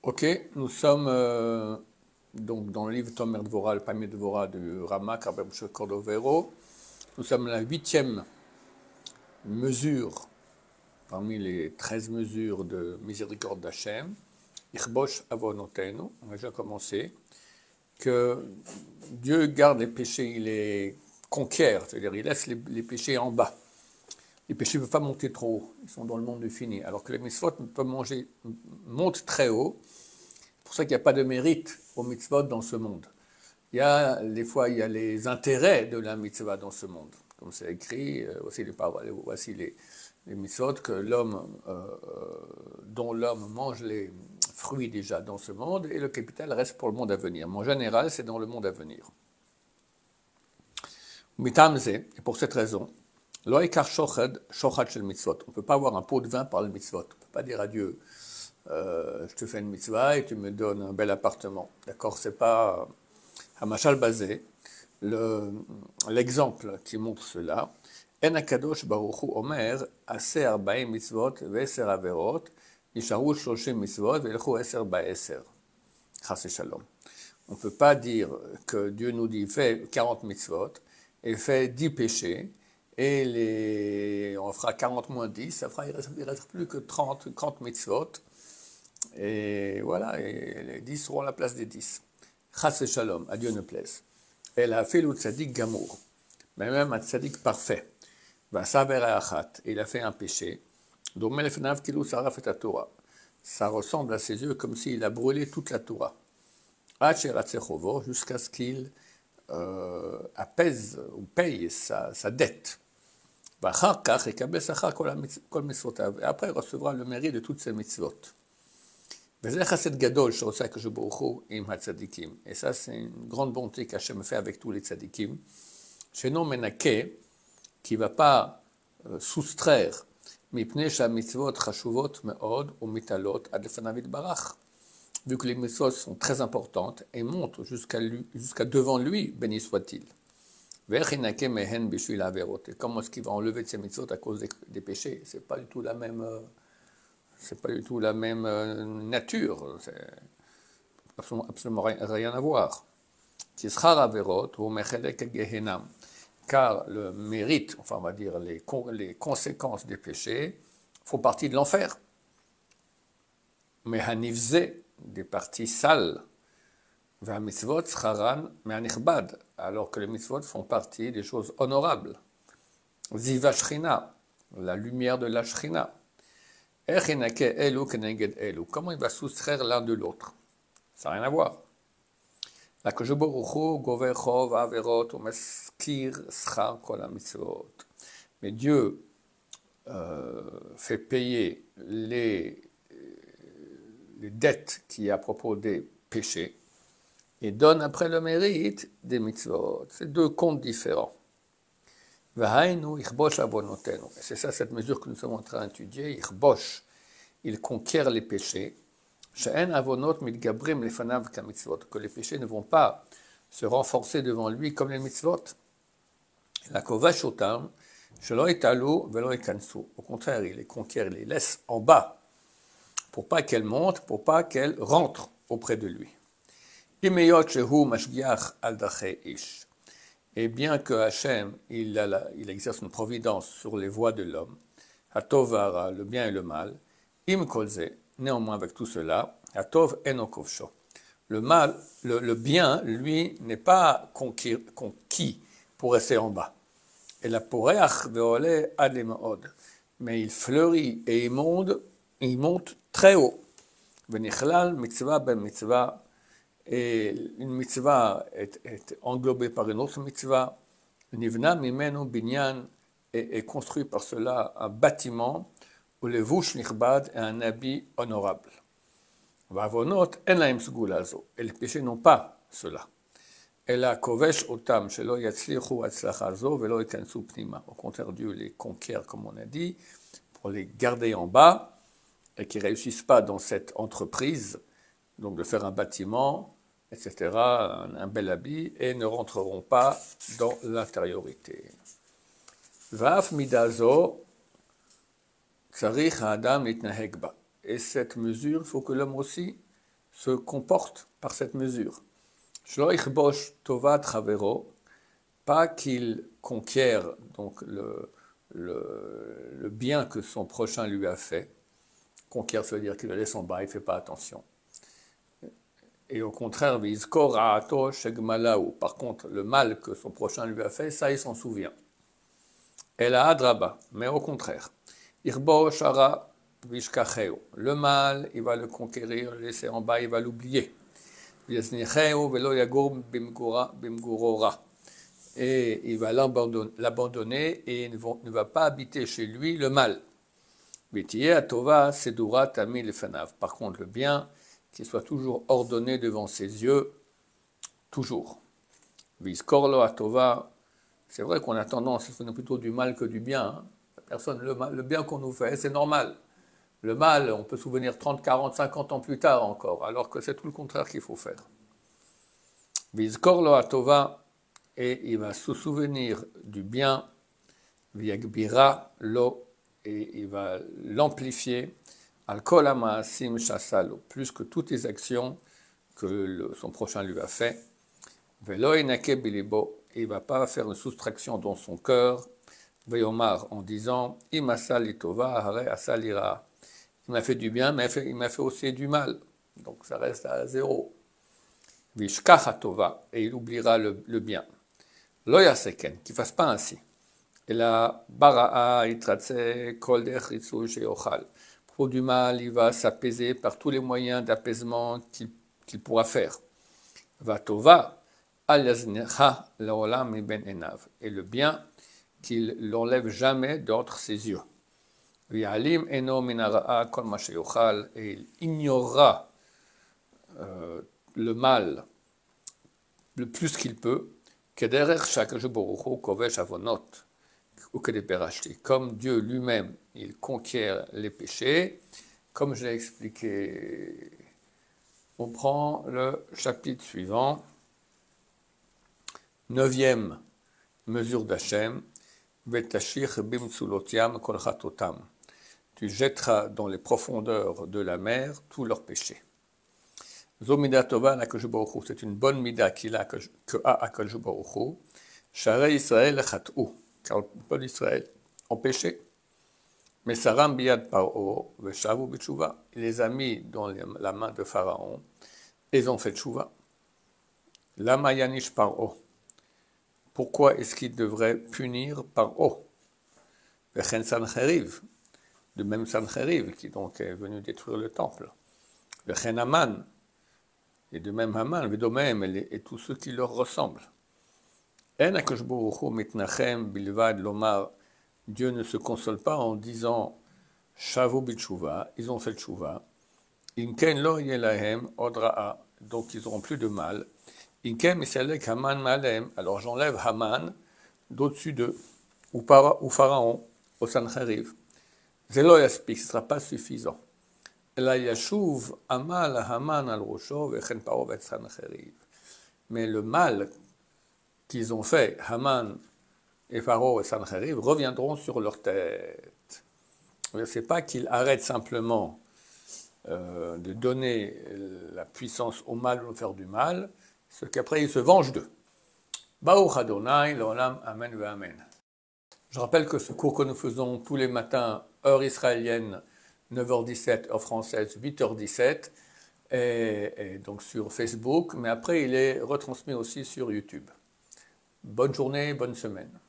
Ok, nous sommes donc dans le livre Tomer Dvorah, le Pamier Dvorah du Ramak, Rabbi Moshe Cordovero. Nous sommes à la 8e mesure parmi les 13 mesures de miséricorde d'Hachem. Ichbosh avonotenu, on a déjà commencé, que Dieu garde les péchés, il les conquiert, c'est-à-dire il laisse les péchés en bas. Les péchés ne peuvent pas monter trop haut, ils sont dans le monde du fini, alors que les mitzvot montent très haut. C'est pour ça qu'il n'y a pas de mérite aux mitzvot dans ce monde. Des fois, il y a les intérêts de la mitzvah dans ce monde. Comme c'est écrit, voici les mitzvot que dont l'homme mange les fruits déjà dans ce monde, et le capital reste pour le monde à venir. Mais en général, c'est dans le monde à venir. Mitamze, et pour cette raison, loïkar shochad shel mitzvot. On ne peut pas avoir un pot de vin par le mitzvot. On ne peut pas dire à Dieu, je te fais une mitzvah et tu me donnes un bel appartement. D'accord, c'est pas Hamashal Bazé, l'exemple qui montre cela. En akadosh baruch hu omer aser 40 mitzvot ve'eser averot yisharu 30 mitzvot ve'elchu eser ba'eser. Chas shalom. On ne peut pas dire que Dieu nous dit fais 40 mitzvot et fais 10 péchés et on fera 40 moins 10, il ne reste plus que 30 mitzvot. Et voilà, et les 10 seront à la place des 10. Chas shalom, à Dieu ne plaise. Elle a fait le tzaddik gamour, mais même un tzaddik parfait. Il a fait un péché. Ça ressemble à ses yeux comme s'il a brûlé toute la Torah. Jusqu'à ce qu'il apaise ou paye sa dette. Et après, il recevra le mérite de toutes ses mitzvot. Et ça, c'est une grande bonté qu'Hachem fait avec tous les tzadikim. Shenon menake, qui ne va pas soustraire mipnei shamitzvot chashuvot me'od umitalot ad lefanav yitbarach. Vu que les mitzvot sont très importantes et montent jusqu'à devant lui, béni soit-il. Et comment est-ce qu'il va enlever de ces mitzvot à cause des péchés? C'est pas du tout la même nature, c'est absolument rien à voir. Car le mérite, enfin on va dire les conséquences des péchés, font partie de l'enfer. Mais hanivze, des parties sales, alors que les mitzvot font partie des choses honorables. Ziva Shrina, la lumière de la Shrina. Comment il va soustraire l'un de l'autre? Ça n'a rien à voir. Mais Dieu fait payer les dettes qui est à propos des péchés et donne après le mérite des mitzvot. C'est deux comptes différents. C'est ça cette mesure que nous sommes en train d'étudier. Il conquiert les péchés. Que les péchés ne vont pas se renforcer devant lui comme les mitzvot. Au contraire, il les conquiert, il les laisse en bas pour pas qu'elles montent, pour pas qu'elles rentrent auprès de lui. Et bien que Hachem, il exerce une providence sur les voies de l'homme, Hatovara, le bien et le mal, Im kolze, néanmoins avec tout cela, Hatov enokovsho. Le mal, le bien, lui, n'est pas conquis pour rester en bas. Et la poreach veole ademaod. Mais il fleurit et il monte très haut. Venichlal mitzvah ben mitzvah. Et une mitzvah est englobée par une autre mitzvah. Nivna mimenu binyan est construit par cela un bâtiment où le vush nichbad est un habit honorable. Vavonot en laim sgulazo. Et les péchés n'ont pas cela. Ela kovesh otam shelo yatzlichu atzlachazo velo ikansu pnima. Au contraire, Dieu les conquiert, comme on a dit, pour les garder en bas et qui ne réussissent pas dans cette entreprise, donc de faire un bâtiment, etc., un bel habit, et ne rentreront pas dans l'intériorité. Vaf midazo tsarich ha'adam litnaheg ba. Et cette mesure, il faut que l'homme aussi se comporte par cette mesure. Shelo ichbosh tovat chavero, pas qu'il conquiert donc le bien que son prochain lui a fait. Conquiert, ça veut dire qu'il le laisse en bas, il ne fait pas attention. Et au contraire, vizkor ra'ato shegmalaou. Par contre, le mal que son prochain lui a fait, ça, il s'en souvient. Elle a adraba, mais au contraire. Irbo shara vishkacheu. Le mal, il va le conquérir, le laisser en bas, il va l'oublier. Yeznicheu velo yagur bimgurora. Et il va l'abandonner et ne va pas habiter chez lui le mal. Par contre, le bien, qu'il soit toujours ordonné devant ses yeux, toujours. C'est vrai qu'on a tendance à faire plutôt du mal que du bien. Hein. Le bien qu'on nous fait, c'est normal. Le mal, on peut se souvenir 30, 40, 50 ans plus tard encore, alors que c'est tout le contraire qu'il faut faire. Vizkorlo atova, et il va se souvenir du bien, viagbira lo, et il va l'amplifier, al-kol ha'ma'asim shasalo, plus que toutes les actions que son prochain lui a fait. Velo inake bilibo, il ne va pas faire une soustraction dans son cœur, veyomar, en disant, imasal itova hare asalira. Il m'a fait du bien, mais il m'a fait aussi du mal, donc ça reste à zéro. Vishkach hatova, et il oubliera le bien. Lo yaseken, qu'il ne fasse pas ainsi. Et la bara'a itratse kol dechritsu sheyochal. Pour du mal, il va s'apaiser par tous les moyens d'apaisement qu'il pourra faire. Vatova al yaznecha leolam miben enav. Et le bien, qu'il l'enlève jamais d'entre ses yeux. V'yalim eno minara'a kol ma sheyochal. Et il ignorera le mal le plus qu'il peut. Comme Dieu lui-même, il conquiert les péchés, comme je l'ai expliqué, on prend le chapitre suivant, 9e mesure d'Hachem, tu jetteras dans les profondeurs de la mer tous leurs péchés. Zomida Tova l'Akadosh Baruch Hu, c'est une bonne mida qu'il a que a Akadosh Baruch Hu. Sharei Israël chat'u, car le peuple d'Israël ont péché. Mais Saram biyad Paro veshavu b'tshuva, il les a mis dans la main de Pharaon, et ils ont fait tshuva. Lama yanish Paro, pourquoi est-ce qu'il devrait punir Paro? Vechen Sancheriv, de même Sancheriv qui donc est venu détruire le temple. Vechen Aman, et de même Haman, Vedomem, et tous ceux qui leur ressemblent. Dieu ne se console pas en disant Shavu b'tshuva, ils ont fait tshuva. Inken lo yelahem odra'a, donc ils n'auront plus de mal. Inken misalek Haman malem, alors j'enlève Haman d'au-dessus d'eux, ou Pharaon, au Sancheriv. Zelo yaspik, ce ne sera pas suffisant. Mais le mal qu'ils ont fait, Haman et Pharaon et Sancheriv, reviendront sur leur tête. Ce n'est pas qu'ils arrêtent simplement de donner la puissance au mal ou de faire du mal, c'est qu'après ils se vengent d'eux. Baruch Adonai, l'olam, amen ve amen. Je rappelle que ce cours que nous faisons tous les matins, heure israélienne, 9h17, heure française, 8h17, et donc sur Facebook, mais après il est retransmis aussi sur YouTube. Bonne journée, bonne semaine.